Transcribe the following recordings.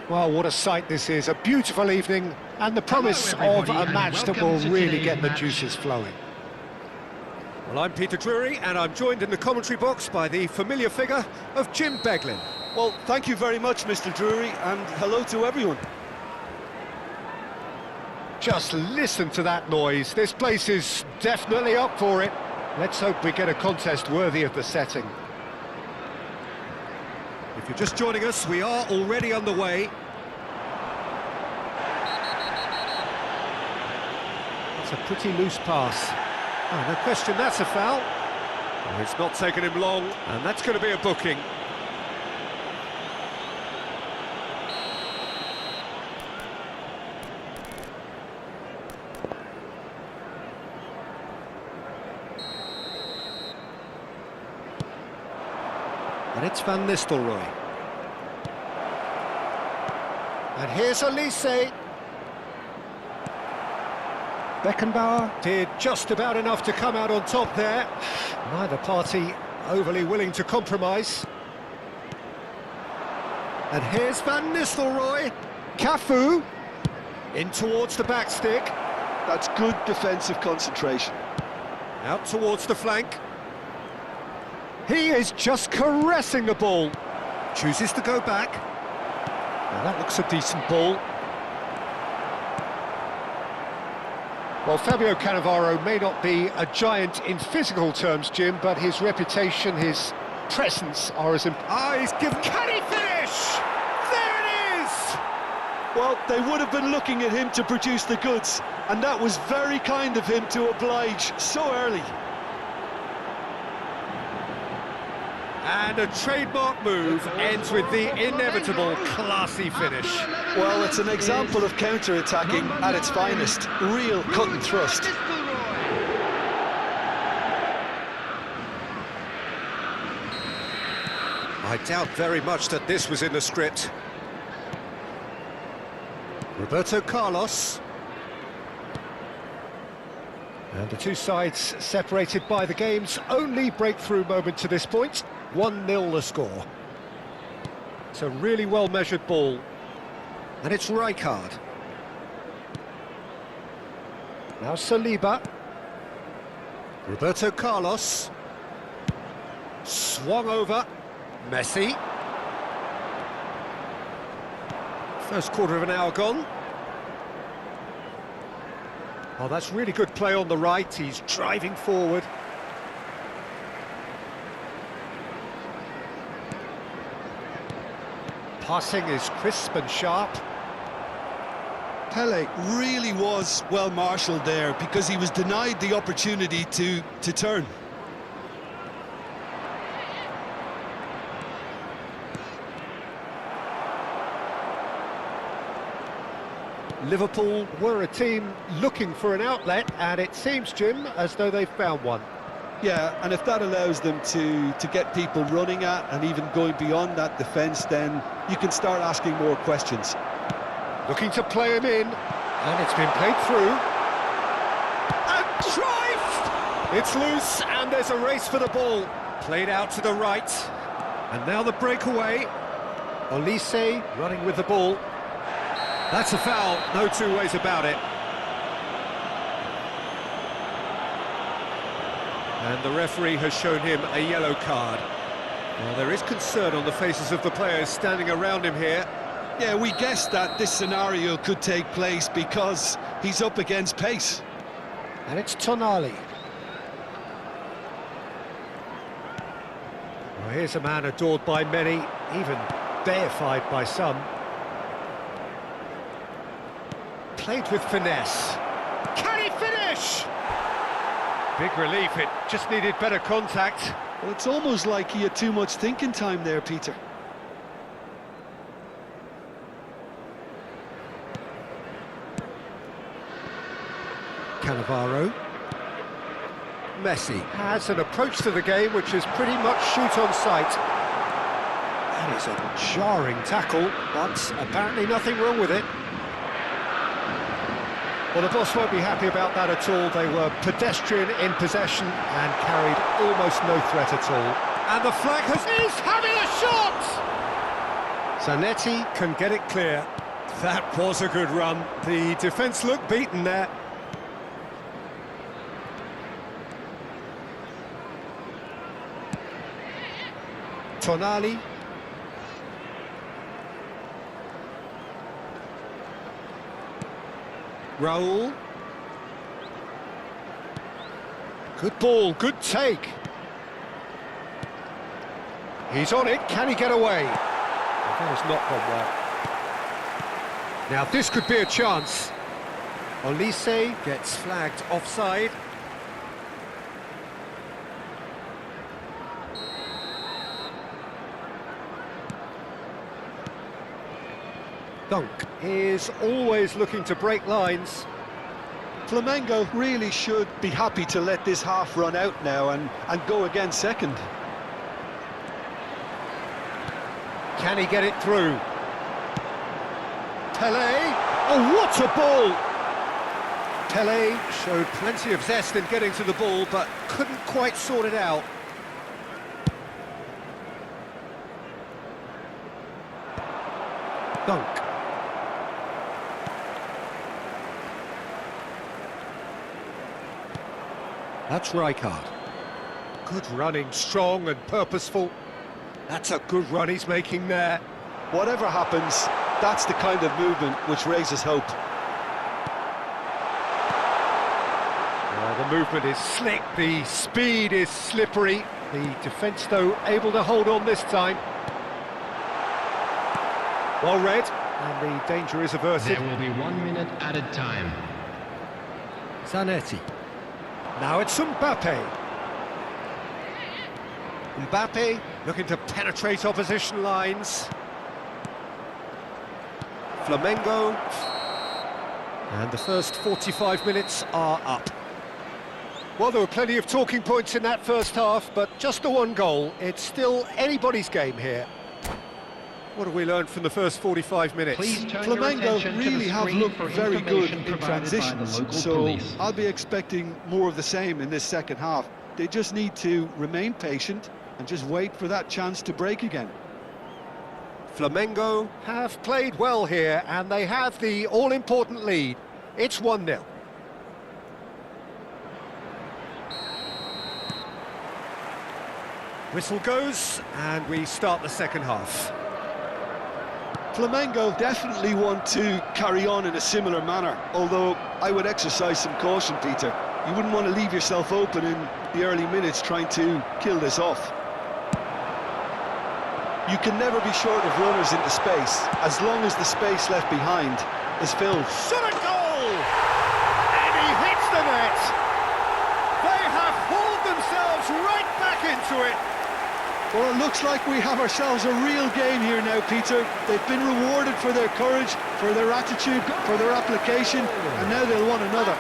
Well, what a sight this is. A beautiful evening and the promise of a match that will really get the juices flowing. Well, I'm Peter Drury, and I'm joined in the commentary box by the familiar figure of Jim Beglin. Well, thank you very much, Mr. Drury, and hello to everyone. Just listen to that noise. This place is definitely up for it. Let's hope we get a contest worthy of the setting. If you're just joining us, we are already underway. That's a pretty loose pass. Oh, no question, that's a foul. Oh, it's not taken him long, and that's going to be a booking. And it's Van Nistelrooy. And here's Elise. Beckenbauer did just about enough to come out on top there. Neither party overly willing to compromise. And here's Van Nistelrooy. Cafu in towards the back stick. That's good defensive concentration. Out towards the flank. He is just caressing the ball. Chooses to go back. Now that looks a decent ball. Well, Fabio Cannavaro may not be a giant in physical terms, Jim, but his reputation, his presence are as important. Ah, he's given... Can he finish? There it is! Well, they would have been looking at him to produce the goods, and that was very kind of him to oblige so early. And a trademark move ends with the inevitable classy finish. Well, it's an example of counter-attacking at its finest. Real cut and thrust. I doubt very much that this was in the script. Roberto Carlos. And the two sides separated by the game's only breakthrough moment to this point. 1-0 the score. It's a really well-measured ball. And it's Rijkaard. Now Saliba. Roberto Carlos. Swung over. Messi. First quarter of an hour gone. Oh, that's really good play on the right. He's driving forward. Passing is crisp and sharp. Pele really was well marshalled there because he was denied the opportunity to turn. Liverpool were a team looking for an outlet, and it seems, Jim, as though they've found one. Yeah, and if that allows them to get people running at and even going beyond that defence, then you can start asking more questions. Looking to play him in, and it's been played through. And drive! It's loose, and there's a race for the ball. Played out to the right. And now the breakaway. Olise running with the ball. That's a foul, no two ways about it. And the referee has shown him a yellow card. Well, there is concern on the faces of the players standing around him here. Yeah, we guessed that this scenario could take place because he's up against pace. And it's Tonali. Well, here's a man adored by many, even deified by some. Played with finesse. Can he finish? Big relief, it just needed better contact. Well, it's almost like he had too much thinking time there, Peter. Cannavaro. Messi. Has an approach to the game which is pretty much shoot on sight. That is a jarring tackle, but apparently nothing wrong with it. Well, the boss won't be happy about that at all. They were pedestrian in possession and carried almost no threat at all. And the flag He's having a shot! Zanetti can get it clear. That was a good run. The defence looked beaten there. Tonali. Raul. Good ball, good take. He's on it, can he get away? That has not gone well. Now this could be a chance. Olise gets flagged offside. Dunk is always looking to break lines. Flamengo really should be happy to let this half run out now and go again second. Can he get it through? Pele. Oh, what a ball! Pele showed plenty of zest in getting to the ball, but couldn't quite sort it out. Dunk. That's Rijkaard. Good running, strong and purposeful. That's a good run he's making there. Whatever happens, that's the kind of movement which raises hope. The movement is slick, the speed is slippery. The defence, though, able to hold on this time. Well read, and the danger is averted. There will be 1 minute added time. Zanetti. Now it's Mbappe. Mbappe Looking to penetrate opposition lines. Flamengo. And the first 45 minutes are up. Well, there were plenty of talking points in that first half, but just the one goal. It's still anybody's game here. What have we learned from the first 45 minutes? Please turn your Flamengo attention to the really have screen looked for very good information in provided by the transitions, local so police. I'll be expecting more of the same in this second half. They just need to remain patient and just wait for that chance to break again. Flamengo have played well here, and they have the all-important lead. It's 1-0. Whistle goes, and we start the second half. Flamengo definitely want to carry on in a similar manner, although I would exercise some caution, Peter. You wouldn't want to leave yourself open in the early minutes trying to kill this off. You can never be short of runners into space, as long as the space left behind is filled. Shot a goal! And he hits the net! They have hauled themselves right back into it! Well, it looks like we have ourselves a real game here now, Peter. They've been rewarded for their courage, for their attitude, for their application, and now they'll want another.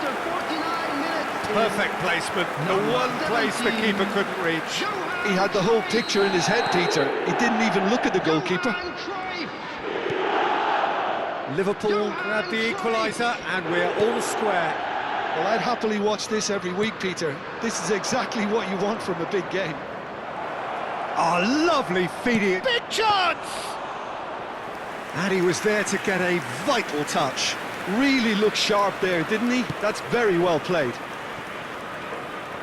Perfect placement, the one place the keeper couldn't reach. He had the whole picture in his head, Peter. He didn't even look at the goalkeeper. Liverpool grab the equaliser, and we're all square. Well, I'd happily watch this every week, Peter. This is exactly what you want from a big game. Oh, lovely feeding. Big chance! And he was there to get a vital touch. Really looked sharp there, didn't he? That's very well played.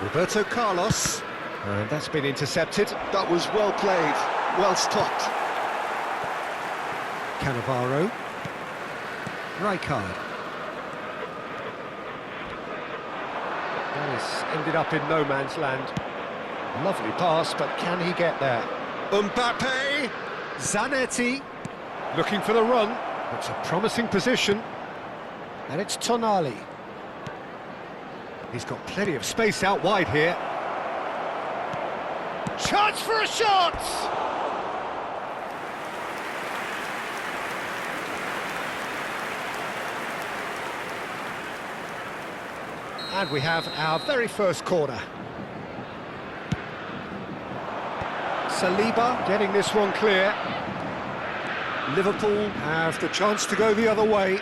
Roberto Carlos, and that's been intercepted. That was well played, well stopped. Cannavaro. Rijkaard. Dennis ended up in no man's land. Lovely pass, but can he get there? Mbappe. Zanetti looking for the run. It's a promising position. And it's Tonali. He's got plenty of space out wide here. Chance for a shot! And we have our very first corner. Saliba getting this one clear. Liverpool have the chance to go the other way.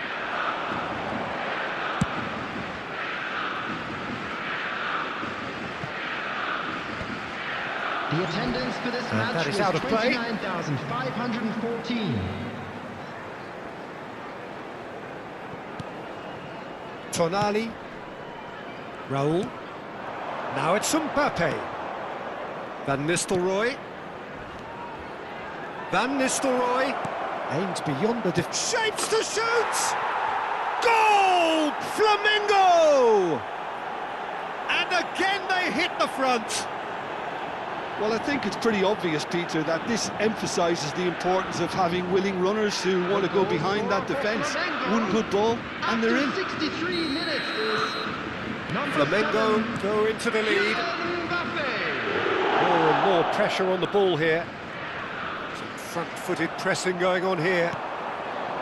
The attendance for this match that is was out of play. 29,514. Tonali. Raul. Now it's Mbappe. Van Nistelrooy. Van Nistelrooy aims beyond the shapes to shoot! Goal! Flamengo! And again they hit the front. Well, I think it's pretty obvious, Peter, that this emphasises the importance of having willing runners who want to go behind that defence. One good ball, and they're in. 63 minutes is Flamengo go into the lead. More and more pressure on the ball here. Some front-footed pressing going on here.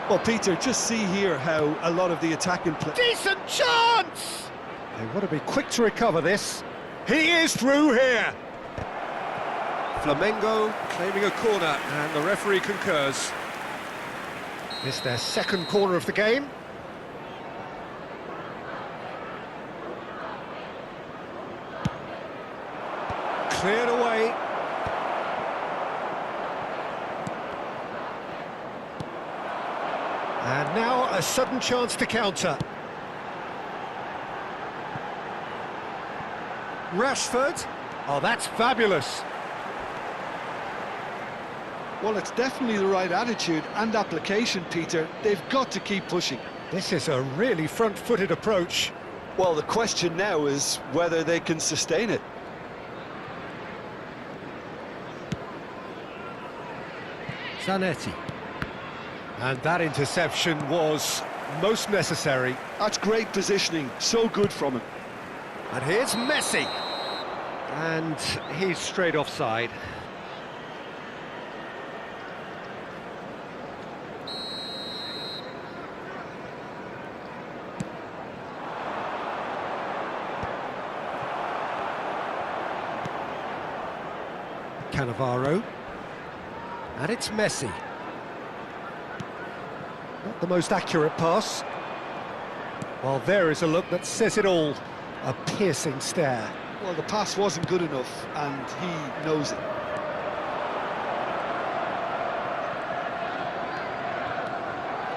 Well, Peter, just see here how a lot of the attacking play... Decent chance! They want to be quick to recover this. He is through here. Flamengo claiming a corner, and the referee concurs. It's their second corner of the game. Cleared away. And now a sudden chance to counter. Rashford. Oh, that's fabulous. Well, it's definitely the right attitude and application, Peter. They've got to keep pushing. This is a really front-footed approach. Well, the question now is whether they can sustain it. Zanetti. And that interception was most necessary. That's great positioning, so good from him. And here's Messi. And he's straight offside. Cannavaro. And it's Messi. Not the most accurate pass. Well, there is a look that says it all. A piercing stare. Well, the pass wasn't good enough, and he knows it.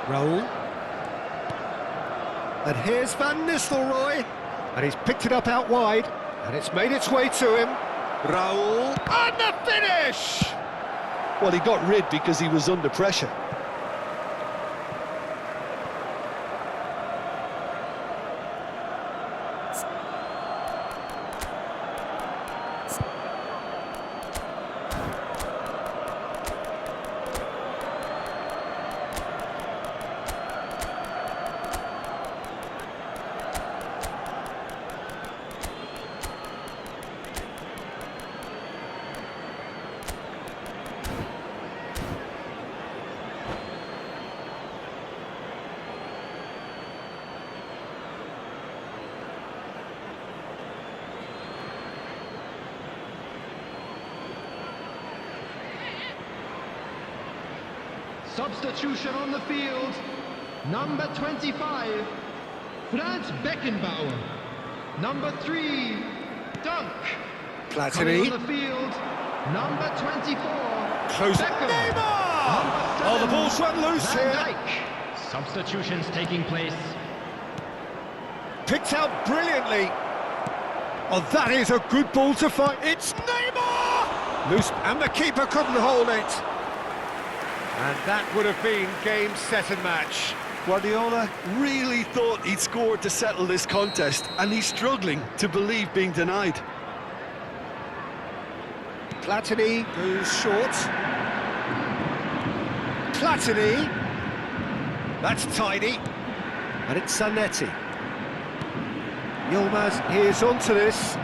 Raul. And here's Van Nistelrooy. And he's picked it up out wide. And it's made its way to him. Raul. And the finish! Well, he got rid because he was under pressure. Substitution on the field. Number 25, Franz Beckenbauer. Number 3, Dunk. Coming Platini. on the field. Number 24, Close it. Beckham. Neymar! Number Oh, the 7, ball's run loose Van here. Dijk. Substitutions taking place. Picked out brilliantly. Oh, that is a good ball to fight. It's Neymar! Loose, and the keeper couldn't hold it. And that would have been game, set and match. Guardiola really thought he'd scored to settle this contest, and he's struggling to believe being denied. Platini goes short. Platini. That's tidy. And it's Zanetti. Yilmaz is onto this.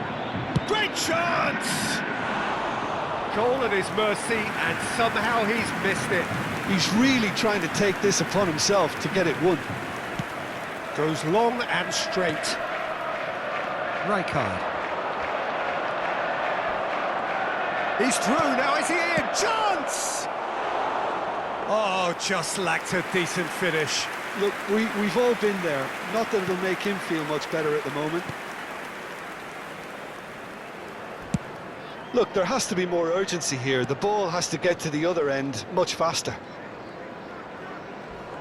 Great chance! Goal at his mercy, and somehow he's missed it. He's really trying to take this upon himself to get it won. Goes long and straight. Rijkaard. He's through, now is he in? Chance! Oh, just lacked a decent finish. Look, we've all been there. Not that it'll make him feel much better at the moment. Look, there has to be more urgency here. The ball has to get to the other end much faster.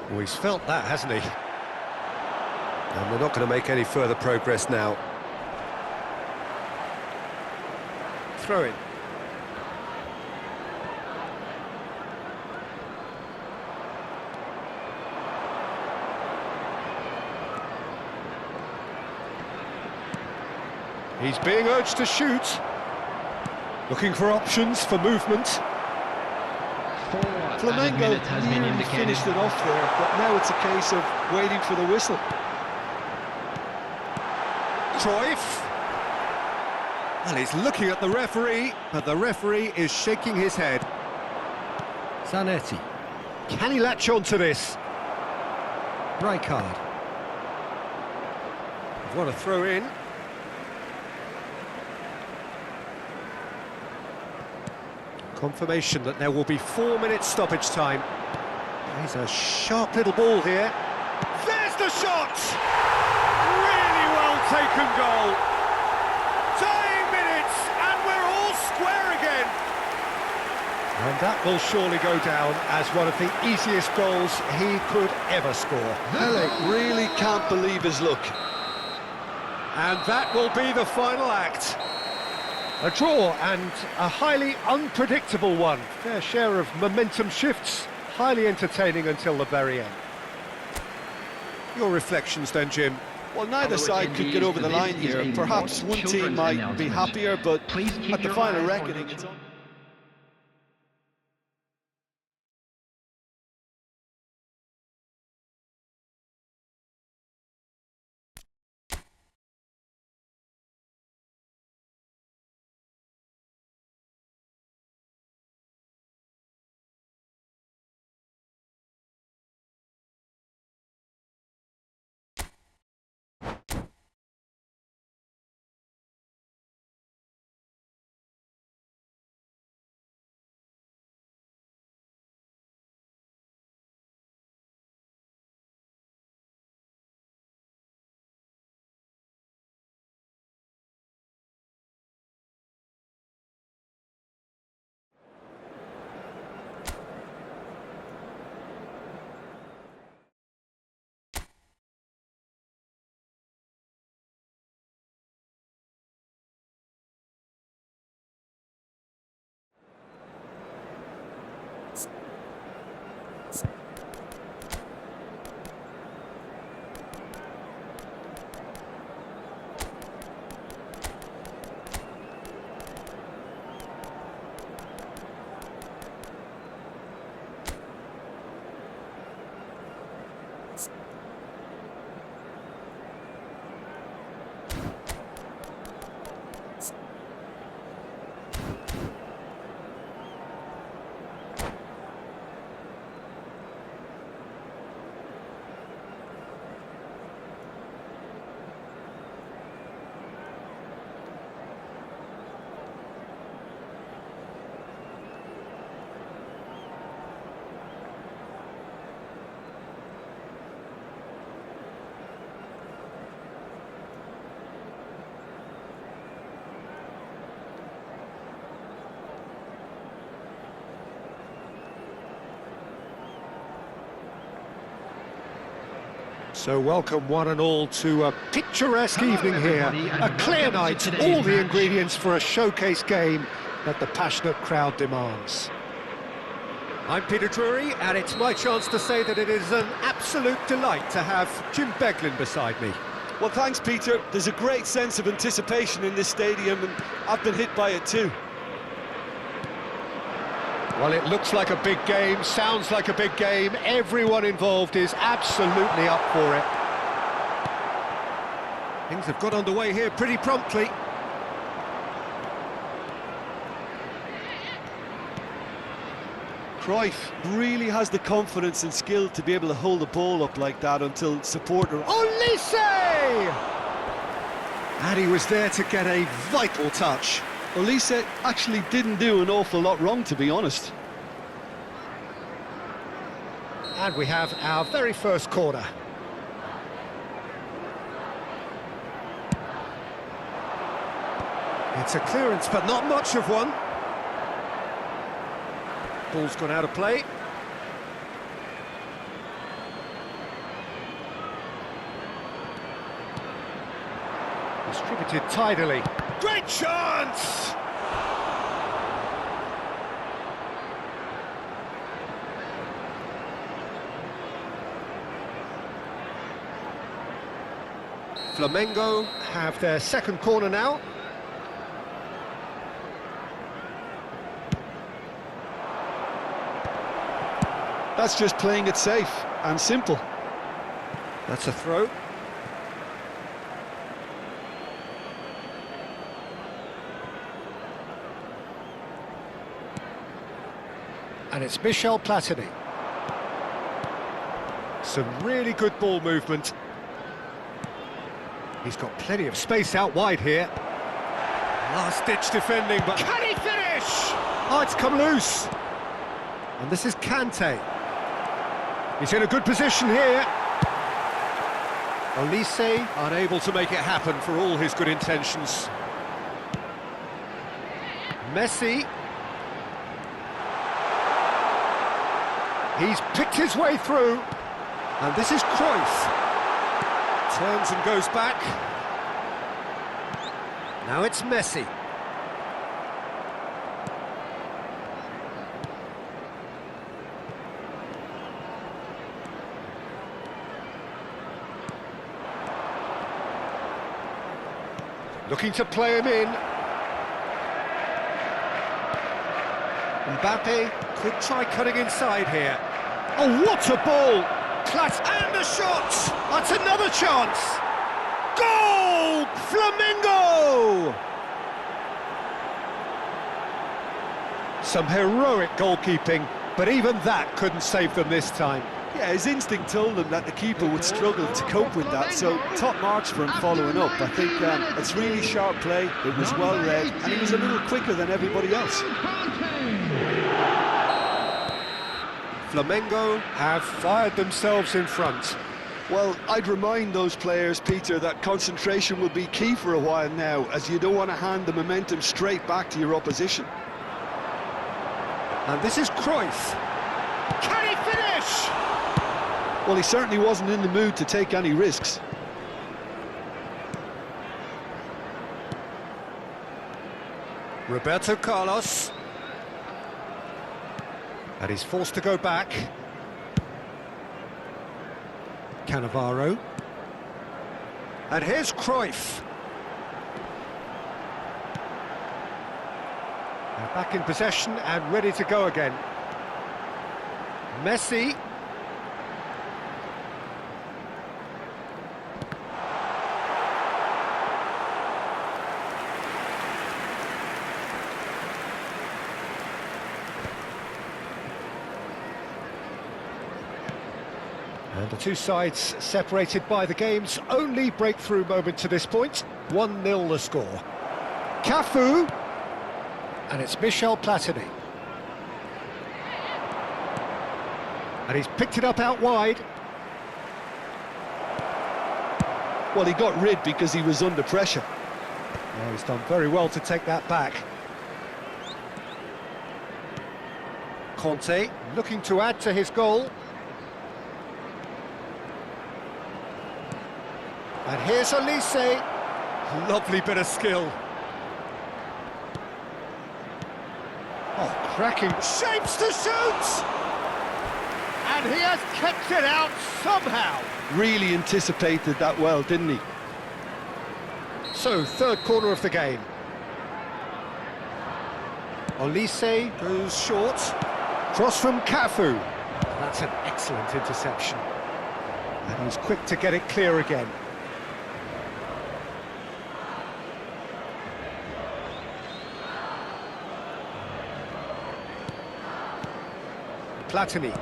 Well, he's felt that, hasn't he? And they're not going to make any further progress now. Throw in. He's being urged to shoot. Looking for options for movement. Flamengo nearly finished it off there, but now it's a case of waiting for the whistle. Cruyff. Well, he's looking at the referee, but the referee is shaking his head. Zanetti. Can he latch on to this? Rijkaard. What a throw in. Confirmation that there will be 4 minutes stoppage time. He's a sharp little ball here. There's the shot! Really well taken goal. Tying minutes, and we're all square again. And that will surely go down as one of the easiest goals he could ever score. Pele really can't believe his luck. And that will be the final act. A draw, and a highly unpredictable one. Fair share of momentum shifts, highly entertaining until the very end. Your reflections then, Jim? Well, neither side could get over the line here. Perhaps one team might be happier, but at the final reckoning, it's on. So welcome one and all to a picturesque evening here. A clear night, all the ingredients for a showcase game that the passionate crowd demands. I'm Peter Drury, and it's my chance to say that it is an absolute delight to have Jim Beglin beside me. Well, thanks, Peter. There's a great sense of anticipation in this stadium, and I've been hit by it too. Well, it looks like a big game, sounds like a big game. Everyone involved is absolutely up for it. Things have got underway here pretty promptly. Cruyff really has the confidence and skill to be able to hold the ball up like that until supporter... Olise! And he was there to get a vital touch. Olise actually didn't do an awful lot wrong, to be honest. And we have our very first corner. It's a clearance, but not much of one. Ball's gone out of play. Distributed tidily. Great chance! Flamengo have their second corner now. That's just playing it safe and simple. That's a throw. And it's Michel Platini. Some really good ball movement. He's got plenty of space out wide here. Last-ditch defending, but... Can he finish? Oh, it's come loose. And this is Kante. He's in a good position here. Olise Unable to make it happen for all his good intentions. Messi. He's picked his way through. And this is Cruyff. Turns and goes back. Now it's Messi. Looking to play him in. Mbappe could try cutting inside here. Oh, what a ball! And a shot! That's another chance! Goal! Flamengo! Some heroic goalkeeping, but even that couldn't save them this time. Yeah, his instinct told him that the keeper would struggle to cope with that, so top marks for him following up. I think it's really sharp play, it was well read, and he was a little quicker than everybody else. Flamengo have fired themselves in front. Well, I'd remind those players, Peter, that concentration will be key for a while now, as you don't want to hand the momentum straight back to your opposition. And this is Cruyff. Can he finish? Well, he certainly wasn't in the mood to take any risks. Roberto Carlos. And he's forced to go back. Cannavaro. And here's Cruyff. They're back in possession and ready to go again. Messi. And the two sides separated by the game's only breakthrough moment to this point. 1-0 the score. Cafu. And it's Michel Platini. And he's picked it up out wide. Well, he got rid because he was under pressure. Oh, he's done very well to take that back. Conte looking to add to his goal. And here's Elise. Lovely bit of skill. Oh, cracking shapes to shoot! And he has kept it out somehow. Really anticipated that well, didn't he? So, third corner of the game. Elise goes short. Cross from Cafu. That's an excellent interception. And he's quick to get it clear again. Platini.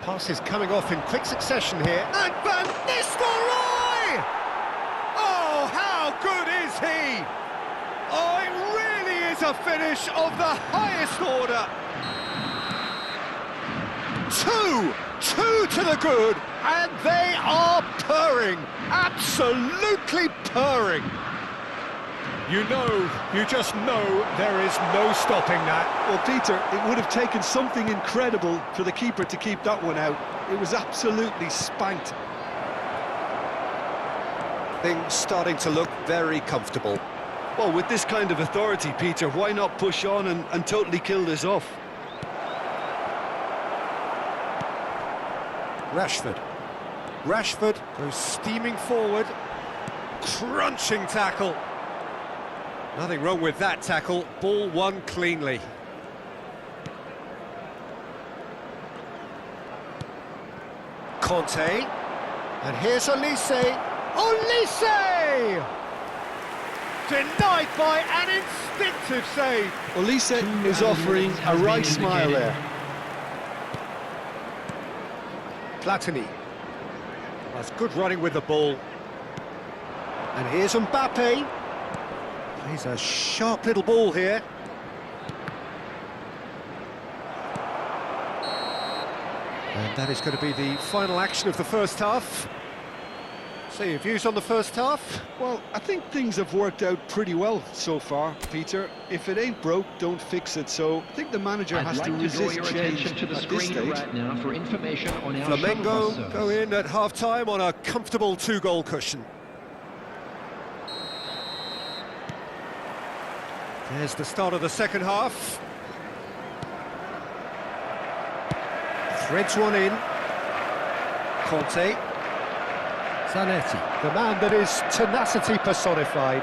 Pass is coming off in quick succession here. And Van Nistelrooy! Oh, how good is he? Oh, it really is a finish of the highest order. Two to the good, and they are purring, absolutely purring. You just know there is no stopping that. Well, Peter, it would have taken something incredible for the keeper to keep that one out. It was absolutely spanked. Things starting to look very comfortable. Well, with this kind of authority, Peter, why not push on and totally kill this off? Rashford goes steaming forward. Crunching tackle. Nothing wrong with that tackle. Ball won cleanly. Conte. And here's Elise. Elise! Denied by an instinctive save. Elise is offering a right smile there. Platini. That's good running with the ball. And here's Mbappe. Plays a sharp little ball here. And that is going to be the final action of the first half. So your views on the first half? Well, I think things have worked out pretty well so far, Peter. If it ain't broke, don't fix it. So I think the manager has to resist change to the at this screen stage. right now for information on our Flamengo shuttle bus go service. in at half-time on a comfortable 2-goal cushion. There's the start of the second half. Threads one in. Conte. Zanetti, the man that is tenacity personified.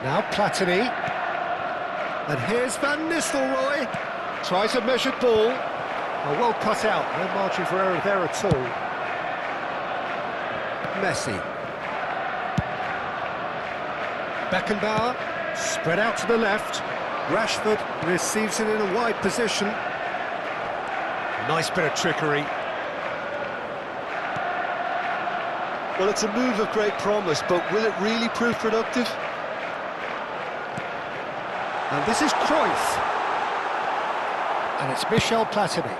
Now Platini. And here's Van Nistelrooy. Tries a measured ball. Oh, well cut out, no margin for error there at all. Messi. Beckenbauer, spread out to the left. Rashford receives it in a wide position. Nice bit of trickery. Well, it's a move of great promise, but will it really prove productive? And this is Cruyff. And it's Michel Platini.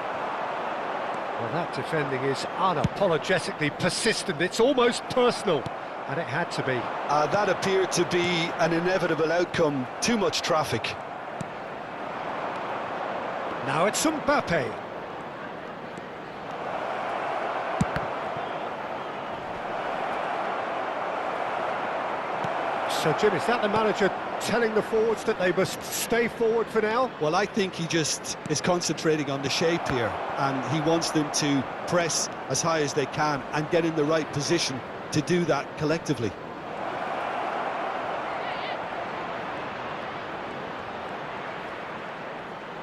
Well, that defending is unapologetically persistent. It's almost personal. And it had to be. That appeared to be an inevitable outcome. Too much traffic. Now it's Mbappe. So, Jim, is that the manager telling the forwards that they must stay forward for now? Well, I think he just is concentrating on the shape here, and he wants them to press as high as they can and get in the right position to do that collectively.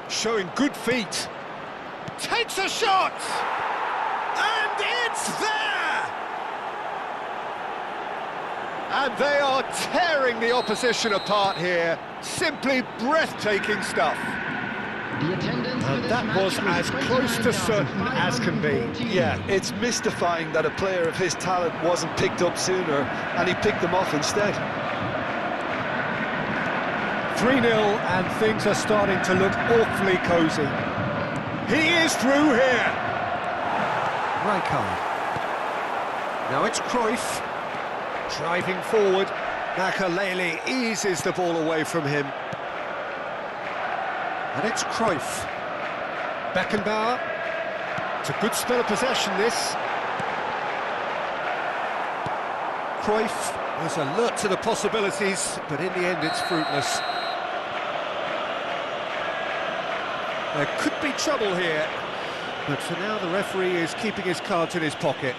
Showing good feet. Takes a shot! And it's there! And they are tearing the opposition apart here. Simply breathtaking stuff. The attendance for And this that match was as close to certain as can be. Yeah, it's mystifying that a player of his talent wasn't picked up sooner, and he picked them off instead. 3-0, and things are starting to look awfully cosy. He is through here. Rijkaard. Now it's Cruyff. Driving forward. Makelele eases the ball away from him. And it's Cruyff. Beckenbauer. It's a good spell of possession, this. Cruyff was alert to the possibilities, but in the end it's fruitless. There could be trouble here, but for now the referee is keeping his cards in his pocket.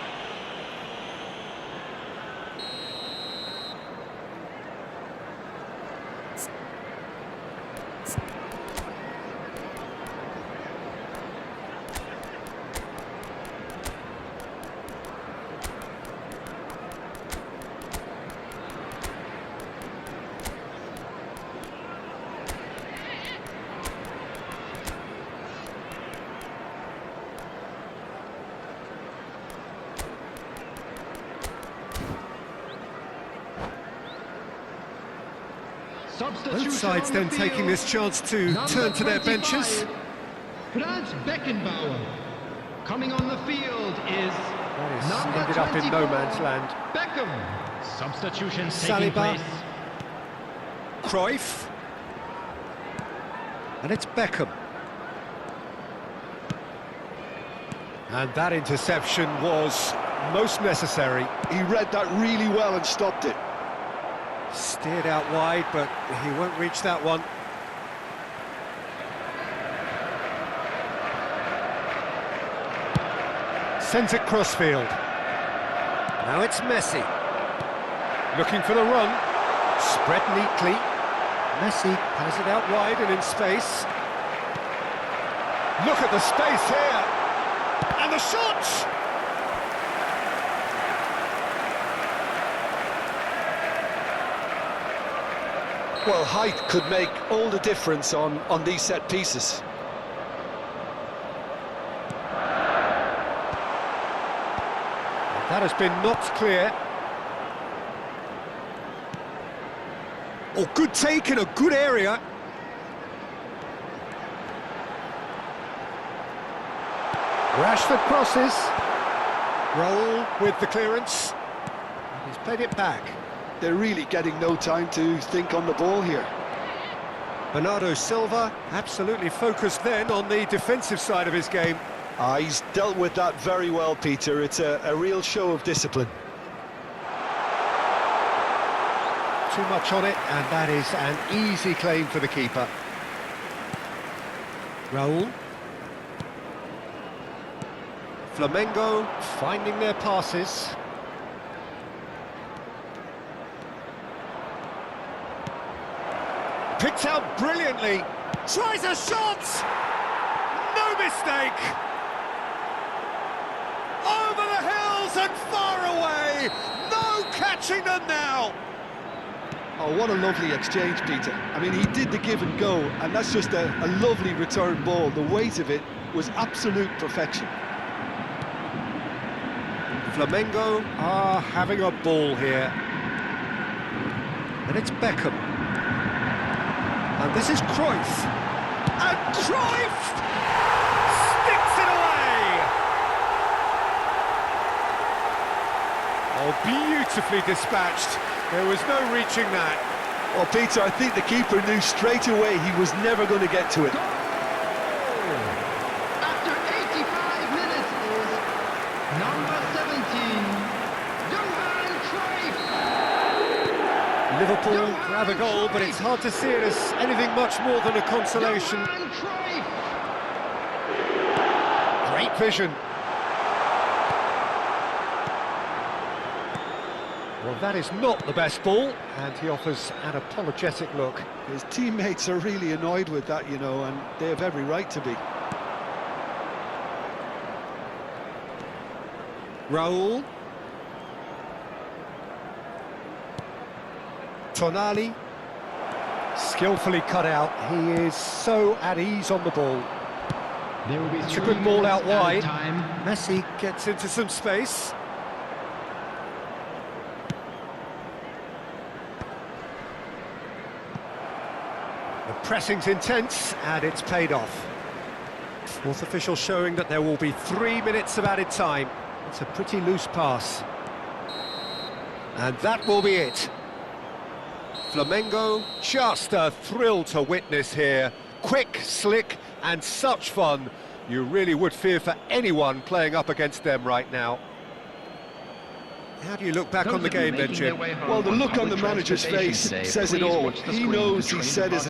Both sides then taking this chance to turn to their benches. Franz Beckenbauer. Coming on the field is number Ended up in 24, no man's land. Beckham. Substitutions taking Saliba. place. Cruyff. And it's Beckham. And that interception was most necessary. He read that really well and stopped it. Steered out wide, but he won't reach that one. Sends it crossfield. Now it's Messi. Looking for the run. Spread neatly. Messi has it out wide and in space. Look at the space here. And the shot! Well, height could make all the difference on these set pieces. That has been knocked clear. Oh, good take in a good area. Rashford crosses. Raul with the clearance. And he's played it back. They're really getting no time to think on the ball here. Bernardo Silva absolutely focused then on the defensive side of his game. He's dealt with that very well, Peter. It's a real show of discipline. Too much on it, and that is an easy claim for the keeper. Raul. Flamengo finding their passes. Picked out brilliantly. Tries a shot! No mistake! Over the hills and far away! No catching them now! Oh, what a lovely exchange, Peter. I mean, he did the give and go, and that's just a lovely return ball. The weight of it was absolute perfection. Flamengo are having a ball here. And it's Beckham. And this is Cruyff. And Cruyff sticks it away! Oh, beautifully dispatched. There was no reaching that. Well, Peter, I think the keeper knew straight away he was never going to get to it. After 85 minutes is number 17, Johan Cruyff. Liverpool grab a goal, but it's hard to see it as anything much more than a consolation. Johan Cruyff. Great vision. Well, that is not the best ball, and he offers an apologetic look. His teammates are really annoyed with that, you know, and they have every right to be. Raul. Tonali. Skillfully cut out. He is so at ease on the ball. There will be It's a good ball out wide. Time. Messi gets into some space. The pressing's intense, and it's paid off. Fourth official showing that there will be 3 minutes of added time. It's a pretty loose pass. And that will be it. Flamengo, just a thrill to witness here. Quick, slick, and such fun. You really would fear for anyone playing up against them right now. How do you look back on the game then, Jim? Well, the look on the manager's face says it all. He knows he set his